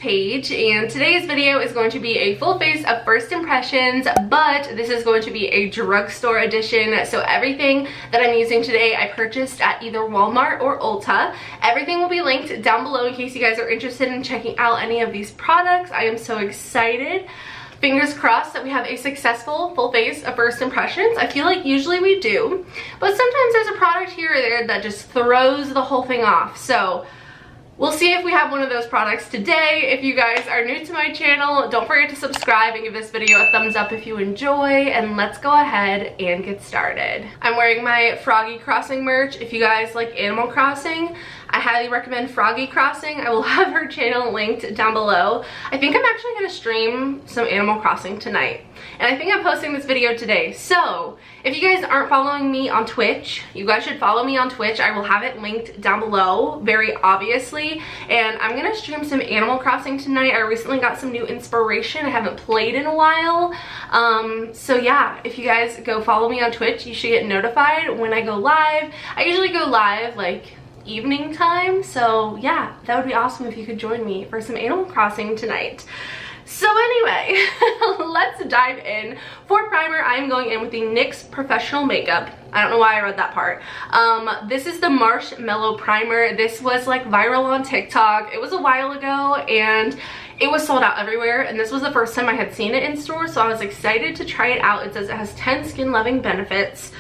Paige, and today's video is going to be a full face of first impressions, but this is going to be a drugstore edition. So everything that I'm using today I purchased at either Walmart or Ulta. Everything will be linked down below in case you guys are interested in checking out any of these products. I am so excited. Fingers crossed that we have a successful full face of first impressions. I feel like usually we do, but sometimes there's a product here or there that just throws the whole thing off. So we'll see if we have one of those products today. If you guys are new to my channel, don't forget to subscribe and give this video a thumbs up if you enjoy, and let's go ahead and get started. I'm wearing my Froggy Crossing merch. If you guys like Animal Crossing, I highly recommend Froggy Crossing. I will have her channel linked down below. I think I'm actually gonna stream some Animal Crossing tonight, and I think I'm posting this video today. So if you guys aren't following me on Twitch, you guys should follow me on Twitch. I will have it linked down below, very obviously. And I'm gonna stream some Animal Crossing tonight. I recently got some new inspiration. I haven't played in a while. So yeah, if you guys go follow me on Twitch, you should get notified when I go live. I usually go live like evening time, so yeah, that would be awesome if you could join me for some Animal Crossing tonight. So anyway, let's dive in. For primer, I am going in with the NYX Professional Makeup. I don't know why I read that part. This is the Marshmallow Primer. This was like viral on TikTok. It was a while ago and it was sold out everywhere, and this was the first time I had seen it in store, so I was excited to try it out. It says it has 10 skin loving benefits.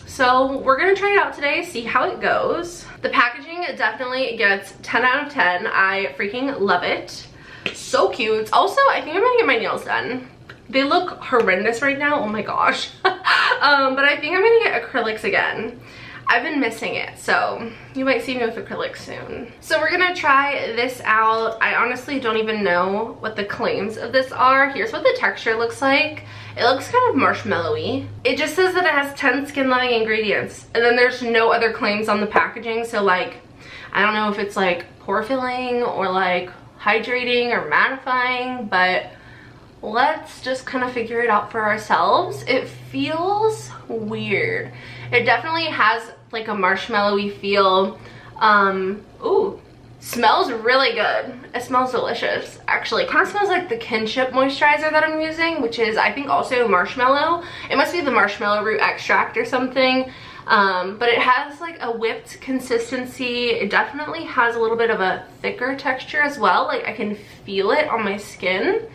So we're gonna try it out today, see how it goes. The packaging definitely gets 10 out of 10. I freaking love it. So cute. Also, I think I'm gonna get my nails done. They look horrendous right now, oh my gosh. But I think I'm gonna get acrylics again. I've been missing it, so you might see me with acrylics soon. So we're gonna try this out. I honestly don't even know what the claims of this are. Here's what the texture looks like. It looks kind of marshmallowy. It just says that it has 10 skin loving ingredients, and then there's no other claims on the packaging. So like, I don't know if it's like pore filling or like hydrating or mattifying, but let's just kind of figure it out for ourselves. It feels weird. It definitely has like a marshmallowy feel. Ooh, smells really good. It smells delicious, actually. Kind of smells like the Kinship moisturizer that I'm using, which is I think also marshmallow. It must be the marshmallow root extract or something. But it has like a whipped consistency. It definitely has a little bit of a thicker texture as well. Like I can feel it on my skin.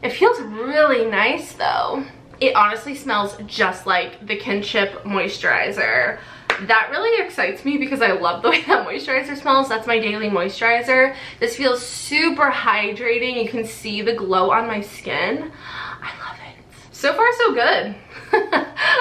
It feels really nice though. It honestly smells just like the Kinship moisturizer. That really excites me because I love the way that moisturizer smells. That's my daily moisturizer. This feels super hydrating. You can see the glow on my skin. I love it. So far so good.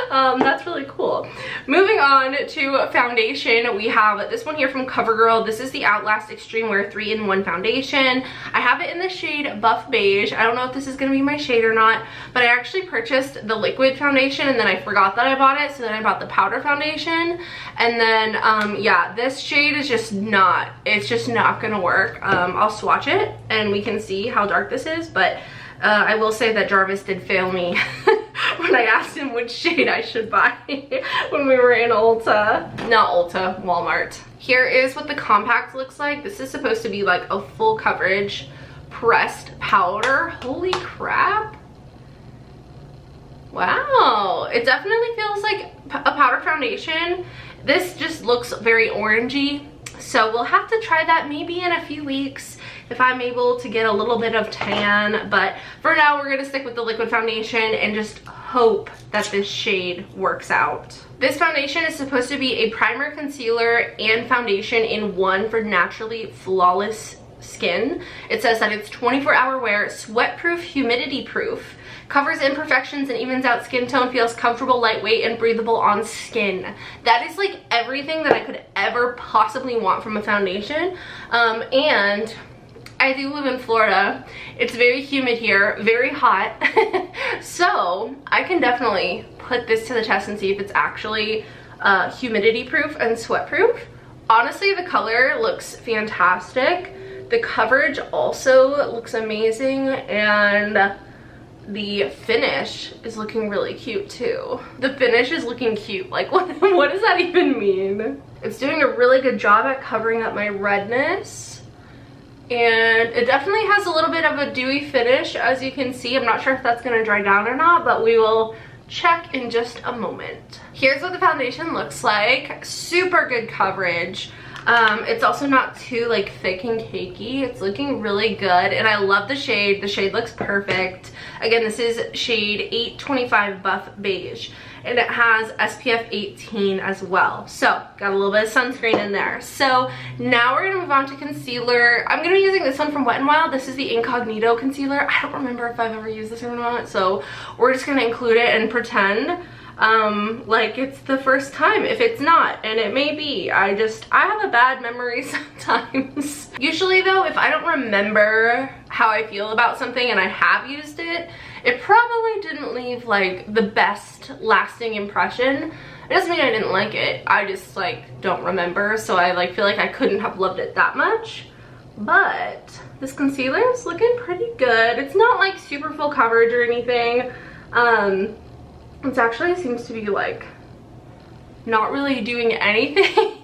That's really cool. Moving on to foundation, we have this one here from CoverGirl. This is the Outlast Extreme Wear 3-in-1 foundation. I have it in the shade Buff Beige. I don't know if this is going to be my shade or not, but I actually purchased the liquid foundation and then I forgot that I bought it, so then I bought the powder foundation. And then yeah, this shade is just not, it's just not gonna work. I'll swatch it and we can see how dark this is, but I will say that Jarvis did fail me when I asked him which shade I should buy when we were in Ulta. Not Ulta, Walmart. Here is what the compact looks like. This is supposed to be like a full coverage pressed powder. Holy crap. Wow, it definitely feels like a powder foundation. This just looks very orangey. So we'll have to try that maybe in a few weeks if I'm able to get a little bit of tan. But for now, we're gonna stick with the liquid foundation and just hope that this shade works out. This foundation is supposed to be a primer, concealer, and foundation in one for naturally flawless skin. It says that it's 24-hour wear, sweat-proof, humidity-proof, covers imperfections and evens out skin tone, feels comfortable, lightweight, and breathable on skin. That is like everything that I could ever possibly want from a foundation. And I do live in Florida. It's very humid here, very hot. So I can definitely put this to the test and see if it's actually humidity proof and sweat proof. Honestly, the color looks fantastic. The coverage also looks amazing, and the finish is looking really cute too. The finish is looking cute. Like what does that even mean? It's doing a really good job at covering up my redness. And it definitely has a little bit of a dewy finish, as you can see. I'm not sure if that's going to dry down or not, but we will check in just a moment. Here's what the foundation looks like. Super good coverage. It's also not too like thick and cakey. It's looking really good, and I love the shade. The shade looks perfect. Again, this is shade 825 Buff Beige, and it has SPF 18 as well. So got a little bit of sunscreen in there. So now we're gonna move on to concealer. I'm gonna be using this one from Wet n Wild. This is the Incognito concealer. I don't remember if I've ever used this or not, so we're just gonna include it and pretend like it's the first time, if it's not, and it may be. I have a bad memory sometimes. Usually though, if I don't remember how I feel about something and I have used it, it probably didn't leave like the best lasting impression. It doesn't mean I didn't like it, I just like don't remember, so I like feel like I couldn't have loved it that much. But this concealer is looking pretty good. It's not like super full coverage or anything. It actually seems to be like not really doing anything.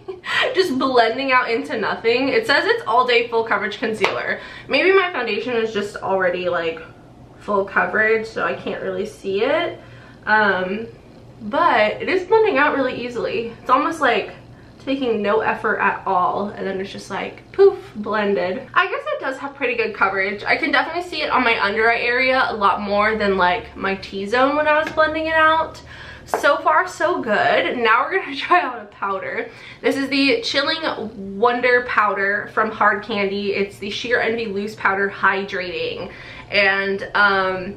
Just blending out into nothing. It says it's all day full coverage concealer. Maybe my foundation is just already like full coverage, so I can't really see it. But it is blending out really easily. It's almost like taking no effort at all, and then it's just like poof, blended. I guess it does have pretty good coverage. I can definitely see it on my under eye area a lot more than like my T-zone when I was blending it out. So far so good. Now we're gonna try out a powder. This is the Chilling Wonder powder from Hard Candy. It's the Sheer Envy Loose Powder Hydrating, and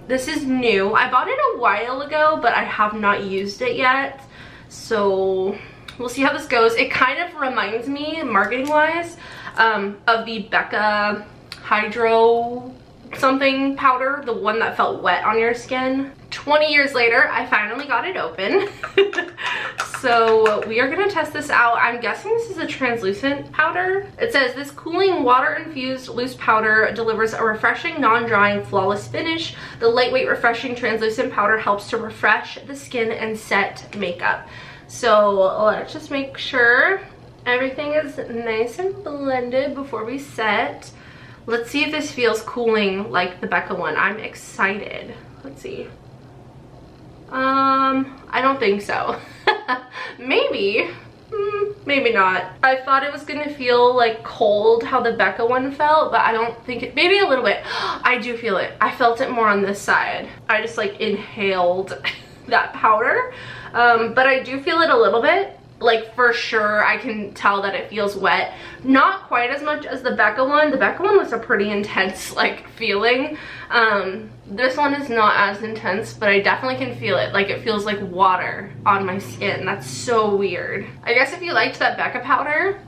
this is new. I bought it a while ago, but I have not used it yet, so we'll see how this goes. It kind of reminds me, marketing wise, of the Becca Hydro something powder, the one that felt wet on your skin. 20 years later, I finally got it open. So we are gonna test this out. I'm guessing this is a translucent powder. It says this cooling water infused loose powder delivers a refreshing, non-drying, flawless finish. The lightweight, refreshing translucent powder helps to refresh the skin and set makeup. So let's just make sure everything is nice and blended before we set. Let's see if this feels cooling like the Becca one. I'm excited. Let's see. I don't think so. Maybe. Maybe not. I thought it was gonna feel like cold how the Becca one felt, but I don't think it, maybe a little bit. I do feel it. I felt it more on this side. I just like inhaled that powder. But I do feel it a little bit. Like for sure I can tell that it feels wet. Not quite as much as the Becca one. The Becca one was a pretty intense like feeling. This one is not as intense, but I definitely can feel it. Like it feels like water on my skin. That's so weird. I guess if you liked that Becca powder,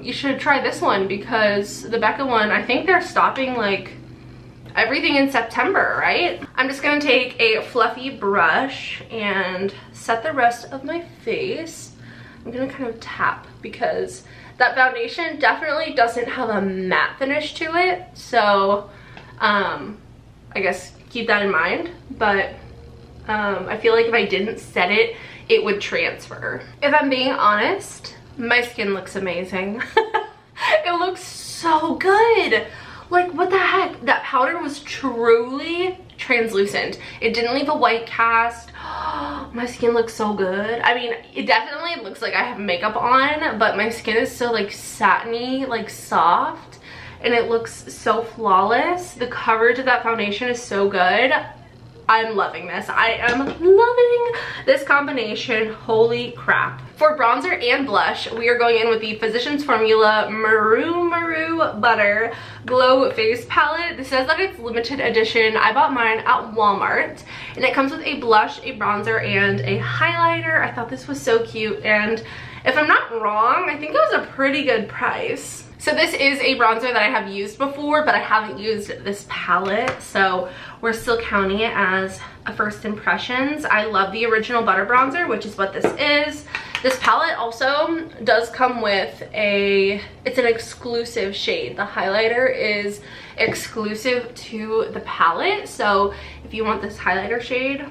you should try this one, because the Becca one, I think they're stopping like everything in September, right? I'm just gonna take a fluffy brush and set the rest of my face. I'm gonna kind of tap, because that foundation definitely doesn't have a matte finish to it, so I guess keep that in mind. But I feel like if I didn't set it, it would transfer. If I'm being honest, my skin looks amazing. It looks so good. Like, what the heck? That powder was truly translucent. It didn't leave a white cast. My skin looks so good. I mean, it definitely looks like I have makeup on, but my skin is so like satiny, like soft, and it looks so flawless. The coverage of that foundation is so good. I'm loving this. I am loving this combination. Holy crap. For bronzer and blush, we are going in with the Physicians Formula Maru Butter Glow Face Palette. This says that it's limited edition. I bought mine at Walmart, and it comes with a blush, a bronzer, and a highlighter. I thought this was so cute, and if I'm not wrong, I think it was a pretty good price. So this is a bronzer that I have used before, but I haven't used this palette, so we're still counting it as a first impressions. I love the original butter bronzer, which is what this is. This palette also does come with it's an exclusive shade. The highlighter is exclusive to the palette, so if you want this highlighter shade,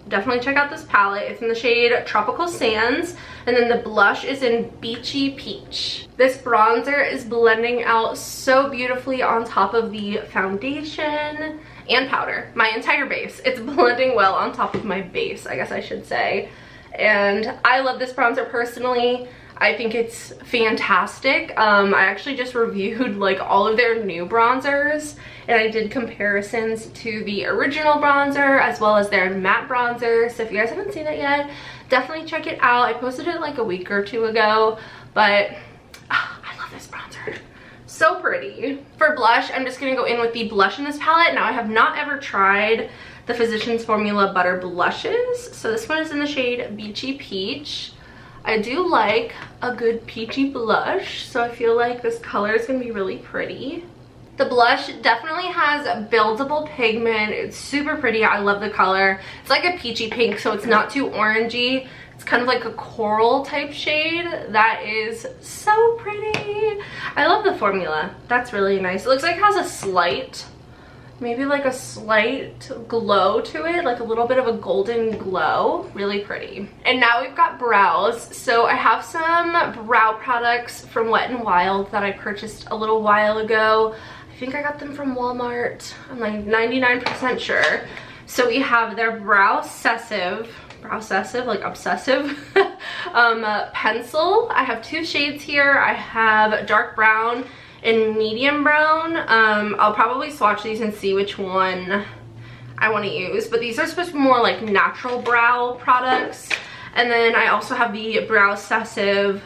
definitely check out this palette. It's in the shade Tropical Sands, and then the blush is in Beachy Peach. This bronzer is blending out so beautifully on top of the foundation and powder. My entire base. It's blending well on top of my base, I guess I should say. And I love this bronzer personally. I think it's fantastic. I actually just reviewed like all of their new bronzers, and I did comparisons to the original bronzer as well as their matte bronzer. So if you guys haven't seen it yet, definitely check it out. I posted it like a week or two ago, but I love this bronzer. So pretty. For blush, I'm just gonna go in with the blush in this palette. Now, I have not ever tried the Physicians Formula Butter blushes. So this one is in the shade Beachy Peach. I do like a good peachy blush, so I feel like this color is gonna be really pretty. The blush definitely has buildable pigment. It's super pretty. I love the color. It's like a peachy pink, so it's not too orangey. It's kind of like a coral type shade. That is so pretty. I love the formula. That's really nice. It looks like it has a slight, maybe like a slight glow to it, like a little bit of a golden glow. Really pretty. And now we've got brows. So I have some brow products from Wet n Wild that I purchased a little while ago. I think I got them from Walmart. I'm like 99% sure. So we have their Browsessive, like obsessive, pencil. I have two shades here. I have dark brown and medium brown. I'll probably swatch these and see which one I want to use, but these are supposed to be more like natural brow products. And then I also have the Browsessive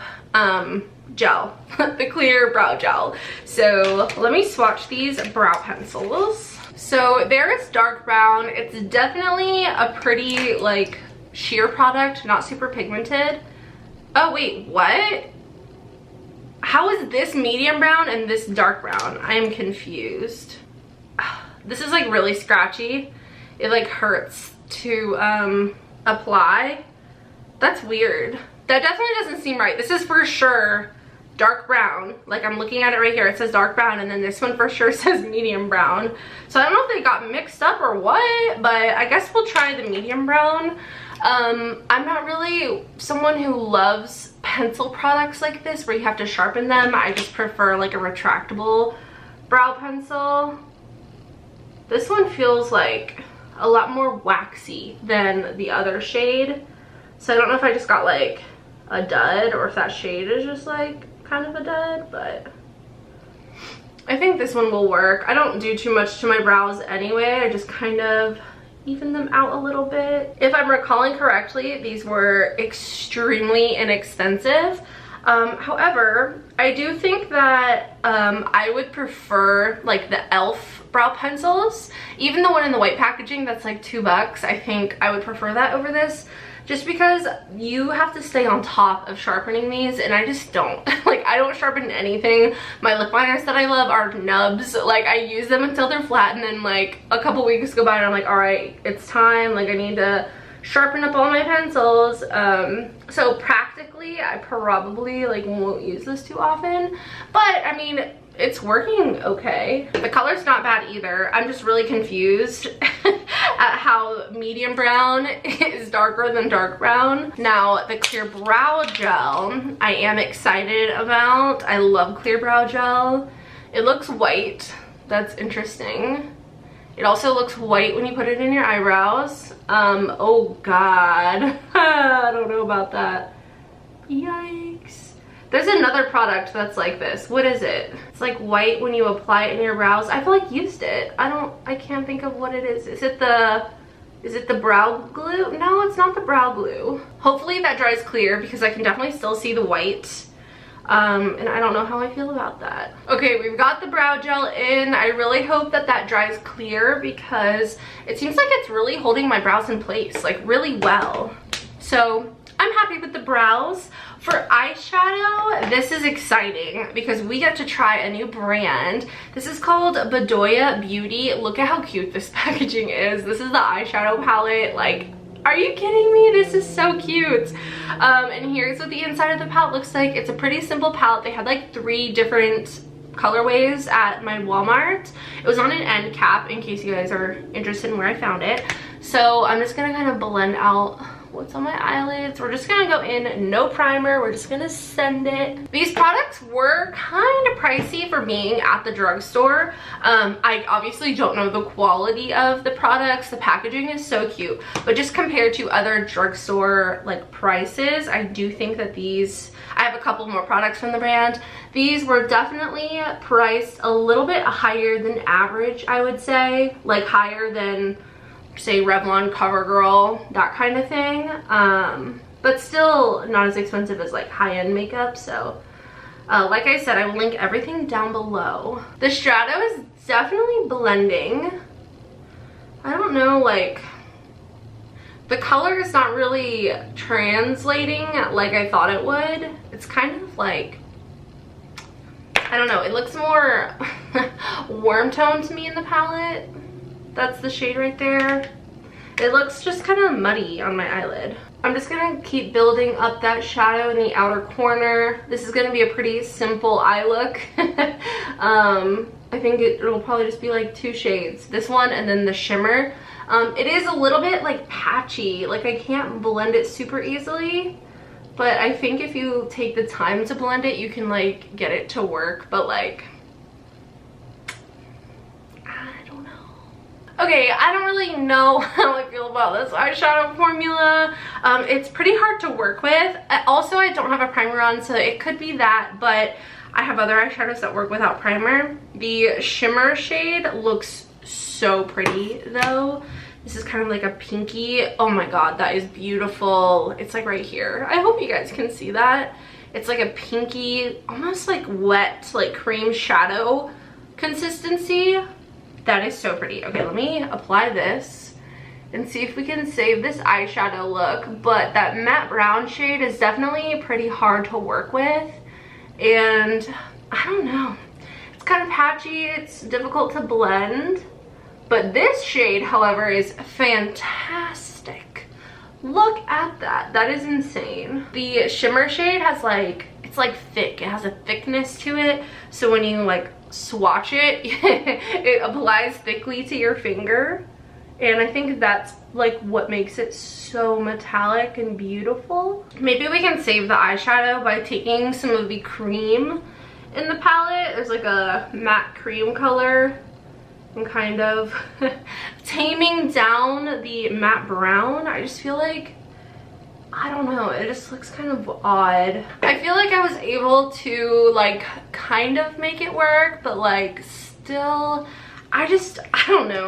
gel, the clear brow gel. So let me swatch these brow pencils. So there is dark brown. It's definitely a pretty like sheer product, not super pigmented. Oh wait, what? How is this medium brown and this dark brown? I am confused. This is like really scratchy. It like hurts to apply. That's weird. That definitely doesn't seem right. This is for sure dark brown. Like I'm looking at it right here. It says dark brown, and then this one for sure says medium brown. So I don't know if they got mixed up or what, but I guess we'll try the medium brown. I'm not really someone who loves pencil products like this where you have to sharpen them. I just prefer like a retractable brow pencil. This one feels like a lot more waxy than the other shade. So I don't know if I just got like a dud or if that shade is just like kind of a dud, but I think this one will work. I don't do too much to my brows anyway. I just kind of even them out a little bit. If I'm recalling correctly, these were extremely inexpensive. However, I do think that I would prefer like the e.l.f. brow pencils. Even the one in the white packaging that's like $2, I think I would prefer that over this. Just because you have to stay on top of sharpening these, and I just don't. Like, I don't sharpen anything. My lip liners that I love are nubs. Like, I use them until they're flat, and then like a couple weeks go by and I'm like, all right, it's time. Like, I need to sharpen up all my pencils. So practically, I probably like won't use this too often. But I mean, it's working okay. The color's not bad either. I'm just really confused at how medium brown is darker than dark brown. Now, the clear brow gel, I am excited about. I love clear brow gel. It looks white. That's interesting. It also looks white when you put it in your eyebrows. Oh God, I don't know about that. Yikes. There's another product that's like this. What is it? It's like white when you apply it in your brows. I've like used it. I can't think of what it is. Is it the brow glue? No, it's not the brow glue. Hopefully that dries clear because I can definitely still see the white. And I don't know how I feel about that. Okay, we've got the brow gel in. I really hope that that dries clear because it seems like it's really holding my brows in place, like really well. So I'm happy with the brows. For eyeshadow, this is exciting because we get to try a new brand. This is called Bedoya Beauty. Look at how cute this packaging is. This is the eyeshadow palette. Like, are you kidding me? This is so cute. And here's what the inside of the palette looks like. It's a pretty simple palette. They had like 3 different colorways at my Walmart. It was on an end cap in case you guys are interested in where I found it. So I'm just gonna kind of blend out what's on my eyelids. We're just gonna go in, no primer, we're just gonna send it. These products were kind of pricey for being at the drugstore. I obviously don't know the quality of the products. The packaging is so cute, but just compared to other drugstore like prices, I do think that these, I have a couple more products from the brand. These were definitely priced a little bit higher than average, I would say, like higher than say Revlon, CoverGirl, that kind of thing, but still not as expensive as like high-end makeup. So like I said, I will link everything down below. The shadow is definitely blending. I don't know, like the color is not really translating like I thought it would. It's kind of like, I don't know, it looks more warm tone to me in the palette. That's the shade right there. It looks just kind of muddy on my eyelid. I'm just gonna keep building up that shadow in the outer corner. This is gonna be a pretty simple eye look. I think it'll probably just be like 2 shades. This one and then the shimmer. It is a little bit like patchy. Like I can't blend it super easily. But I think if you take the time to blend it, you can like get it to work. But like, okay, I don't really know how I feel about this eyeshadow formula. It's pretty hard to work with. Also, I don't have a primer on, so it could be that, but I have other eyeshadows that work without primer. The shimmer shade looks so pretty though. This is kind of like a pinky. Oh my god, that is beautiful. It's like right here. I hope you guys can see that. It's like a pinky, almost like wet, like cream shadow consistency. That is so pretty. Okay, let me apply this and see if we can save this eyeshadow look. But that matte brown shade is definitely pretty hard to work with. And I don't know. It's kind of patchy. It's difficult to blend. But this shade, however, is fantastic. Look at that. That is insane. The shimmer shade has like, it's like thick. It has a thickness to it. So when you like swatch it, it applies thickly to your finger, and I think that's like what makes it so metallic and beautiful. Maybe we can save the eyeshadow by taking some of the cream in the palette. There's like a matte cream color, and kind of taming down the matte brown. I just feel like, I don't know, it just looks kind of odd. I feel like I was able to like kind of make it work, but like still, I don't know.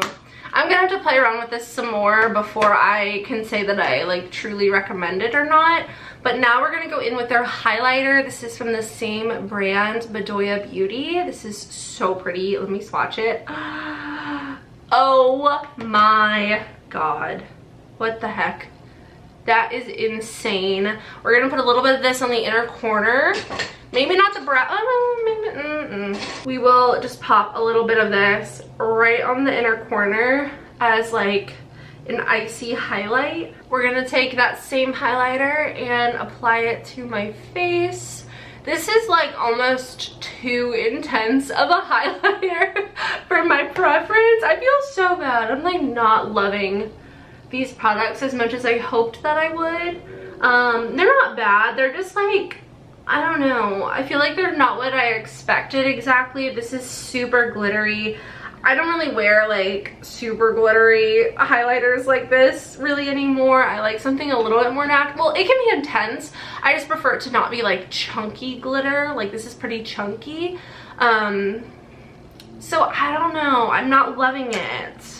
I'm gonna have to play around with this some more before I can say that I like truly recommend it or not. But now we're gonna go in with their highlighter. This is from the same brand, Bedoya Beauty. This is so pretty. Let me swatch it. Oh my god. What the heck? That is insane. We're gonna put a little bit of this on the inner corner. Maybe not the brow. Oh, maybe. We will just pop a little bit of this right on the inner corner as like an icy highlight. We're gonna take that same highlighter and apply it to my face. This is like almost too intense of a highlighter for my preference. I feel so bad. I'm like not loving these products as much as I hoped that I would. They're not bad. They're just like, I don't know. I feel like they're not what I expected exactly. This is super glittery. I don't really wear like super glittery highlighters like this really anymore. I like something a little bit more natural. It can be intense. I just prefer it to not be like chunky glitter. Like this is pretty chunky. So I don't know. I'm not loving it.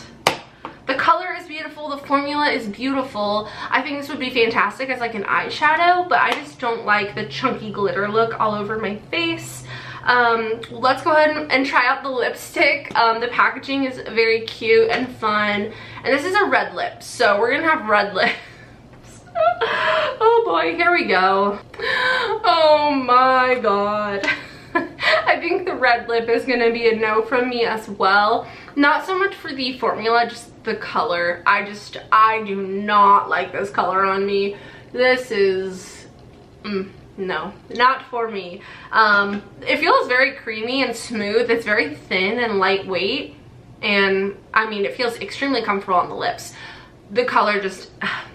The color is beautiful, the formula is beautiful. I think this would be fantastic as like an eyeshadow, but I just don't like the chunky glitter look all over my face. Let's go ahead and try out the lipstick. The packaging is very cute and fun. And this is a red lip, so we're gonna have red lips. Oh boy, here we go. Oh my god. I think the red lip is gonna be a no from me as well. Not so much for the formula, just the color. I do not like this color on me. This is, no, not for me. It feels very creamy and smooth. It's very thin and lightweight. And I mean, it feels extremely comfortable on the lips. the color just,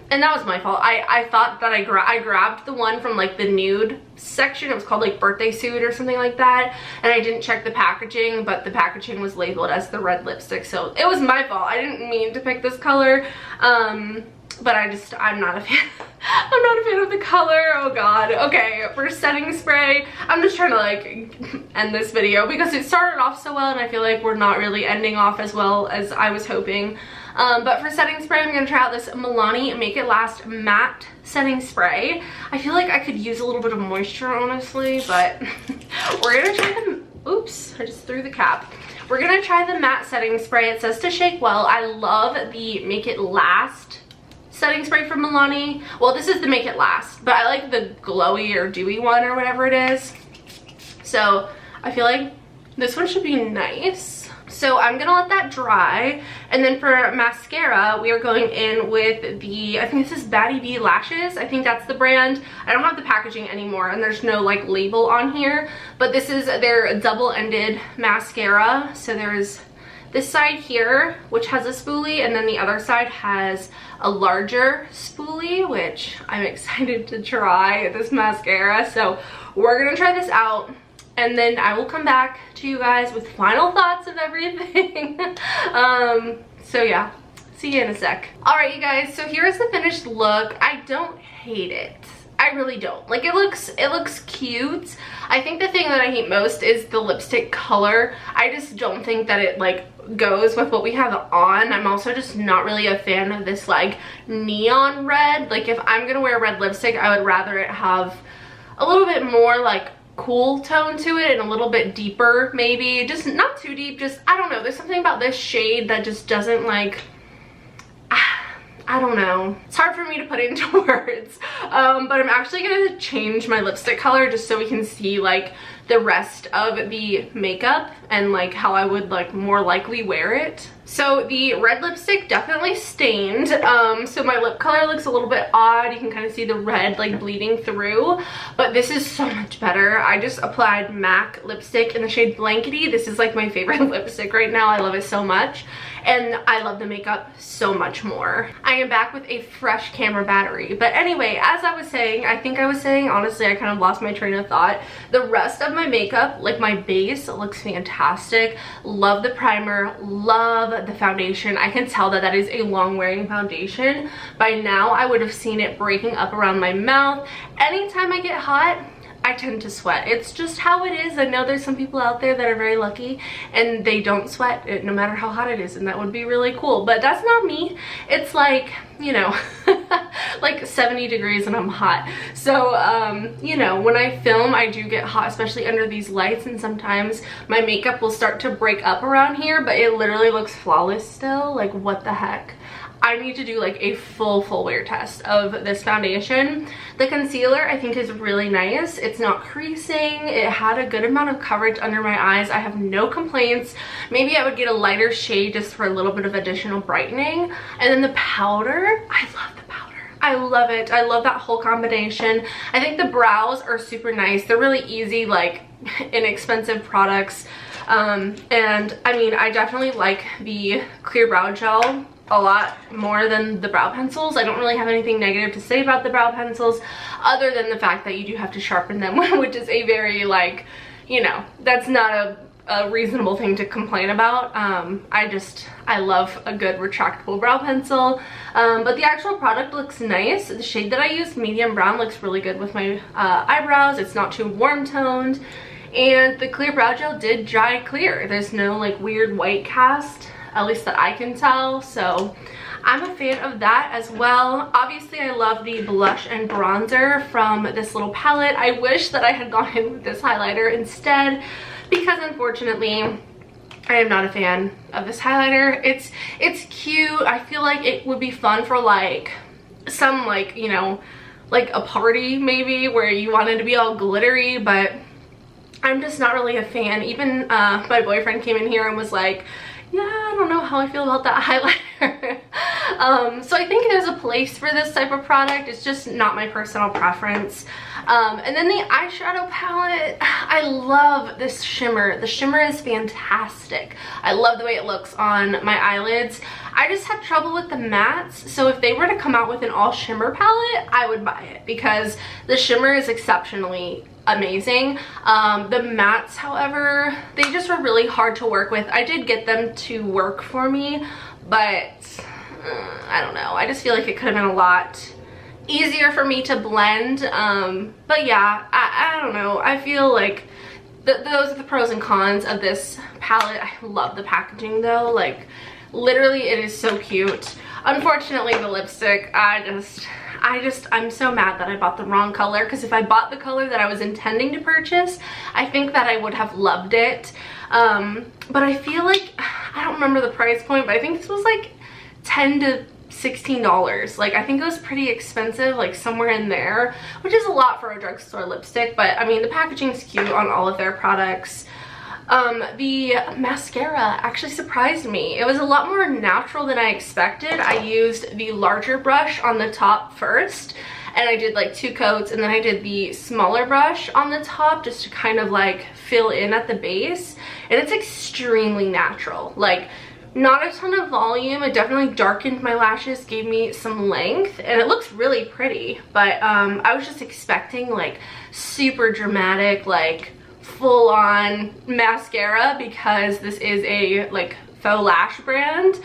and that was my fault. I thought that I grabbed the one from like the nude section. It was called like Birthday Suit or something like that, and I didn't check the packaging, but the packaging was labeled as the red lipstick, so it was my fault. I didn't mean to pick this color, but I'm not a fan. I'm not a fan of the color. Oh god. Okay, for setting spray, I'm just trying to like end this video because it started off so well and I feel like we're not really ending off as well as I was hoping. But for setting spray, I'm gonna try out this Milani Make It Last matte setting spray. I feel like I could use a little bit of moisture, honestly, but we're gonna try them. Oops, I just threw the cap. We're gonna try the matte setting spray. It says to shake well. I love the Make It Last setting spray from Milani. Well, this is the Make It Last, but I like the glowy or dewy one or whatever it is. So I feel like this one should be nice. So I'm gonna let that dry, and then for mascara we are going in with the, I think this is Batty Bee Lashes. I think that's the brand. I don't have the packaging anymore and there's no like label on here, but this is their double-ended mascara. So there's this side here which has a spoolie, and then the other side has a larger spoolie, which I'm excited to try this mascara. So we're gonna try this out, and then I will come back to you guys with final thoughts of everything. So yeah, see you in a sec. All right, you guys, so here's the finished look. I don't hate it. I really don't. Like, it looks cute. I think the thing that I hate most is the lipstick color. I just don't think that it like goes with what we have on. I'm also just not really a fan of this like neon red. Like, if I'm gonna wear red lipstick, I would rather it have a little bit more like cool tone to it and a little bit deeper, maybe. Just not too deep, just, I don't know, there's something about this shade that just doesn't like, I don't know. It's hard for me to put into words. But I'm actually gonna change my lipstick color just so we can see like the rest of the makeup and like how I would like more likely wear it. So the red lipstick definitely stained. So my lip color looks a little bit odd. You can kind of see the red like bleeding through, but this is so much better. I just applied MAC lipstick in the shade Blankety. This is like my favorite lipstick right now. I love it so much. And I love the makeup so much more. I am back with a fresh camera battery. But anyway, as I was saying, honestly, I kind of lost my train of thought. The rest of my makeup, like my base, looks fantastic. Love the primer, love the foundation. I can tell that that is a long wearing foundation. By now, I would have seen it breaking up around my mouth. Anytime I get hot, I tend to sweat. It's just how it is. I know there's some people out there that are very lucky and they don't sweat no matter how hot it is, and that would be really cool, but that's not me. It's like, you know, like 70 degrees and I'm hot. So you know, when I film, I do get hot, especially under these lights, and sometimes my makeup will start to break up around here, but it literally looks flawless still. Like, what the heck? I need to do like a full wear test of this foundation. The concealer I think is really nice. It's not creasing. It had a good amount of coverage under my eyes. I have no complaints. Maybe I would get a lighter shade just for a little bit of additional brightening. And then the powder, I love the powder. I love it. I love that whole combination. I think the brows are super nice. They're really easy, like inexpensive products. And I mean, I definitely like the clear brow gel a lot more than the brow pencils. I don't really have anything negative to say about the brow pencils other than the fact that you do have to sharpen them, which is a very like, you know, that's not a reasonable thing to complain about. I love a good retractable brow pencil, but the actual product looks nice. The shade that I used, medium brown, looks really good with my eyebrows. It's not too warm toned, and the clear brow gel did dry clear. There's no like weird white cast, at least that I can tell, so I'm a fan of that as well. Obviously, I love the blush and bronzer from this little palette. I wish that I had gone in with this highlighter instead, because unfortunately, I am not a fan of this highlighter. It's cute. I feel like it would be fun for like some like, you know, like a party maybe where you wanted to be all glittery, but I'm just not really a fan. Even my boyfriend came in here and was like, yeah, I don't know how I feel about that highlighter. So I think there's a place for this type of product. It's just not my personal preference. And then the eyeshadow palette, I love this shimmer. The shimmer is fantastic. I love the way it looks on my eyelids. I just have trouble with the mattes, so if they were to come out with an all shimmer palette, I would buy it because the shimmer is exceptionally amazing. The mattes, however, they just were really hard to work with. I did get them to work for me, but I don't know. I just feel like it could have been a lot easier for me to blend. But yeah, I don't know. I feel like those are the pros and cons of this palette. I love the packaging though. Like, literally it is so cute. Unfortunately, the lipstick, I'm so mad that I bought the wrong color, because if I bought the color that I was intending to purchase, I think that I would have loved it. But I feel like, I don't remember the price point, but I think this was like $10 to $16. Like, I think it was pretty expensive, like somewhere in there, which is a lot for a drugstore lipstick, but I mean, the packaging is cute on all of their products. The mascara actually surprised me. It was a lot more natural than I expected. I used the larger brush on the top first, and I did like 2 coats, and then I did the smaller brush on the top just to kind of like fill in at the base, and it's extremely natural. Like, not a ton of volume. It definitely darkened my lashes, gave me some length, and it looks really pretty, but I was just expecting like super dramatic, like full-on mascara, because this is a like faux lash brand.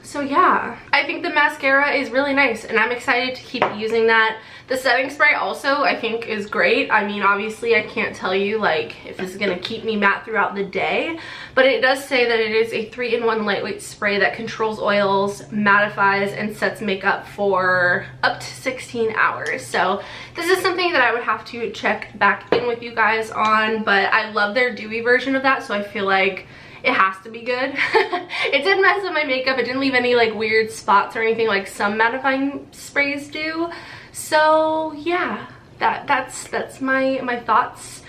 So yeah, I think the mascara is really nice, and I'm excited to keep using that. The setting spray also I think is great. I mean, obviously I can't tell you like if this is gonna keep me matte throughout the day, but it does say that it is a 3-in-1 lightweight spray that controls oils, mattifies, and sets makeup for up to 16 hours. So this is something that I would have to check back in with you guys on, but I love their dewy version of that, so I feel like it has to be good. It didn't mess up my makeup. It didn't leave any like weird spots or anything like some mattifying sprays do. So yeah, that's my thoughts.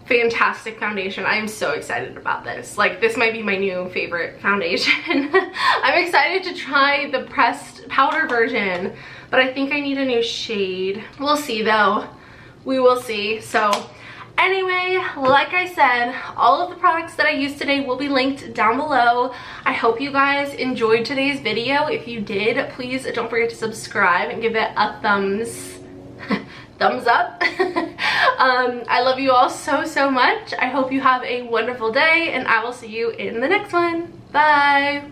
Fantastic foundation. I am so excited about this. Like, this might be my new favorite foundation. I'm excited to try the pressed powder version, but I think I need a new shade. We'll see though. We will see. So anyway, like I said, all of the products that I used today will be linked down below. I hope you guys enjoyed today's video. If you did, please don't forget to subscribe and give it a thumbs up. I love you all so much. I hope you have a wonderful day, and I will see you in the next one. Bye.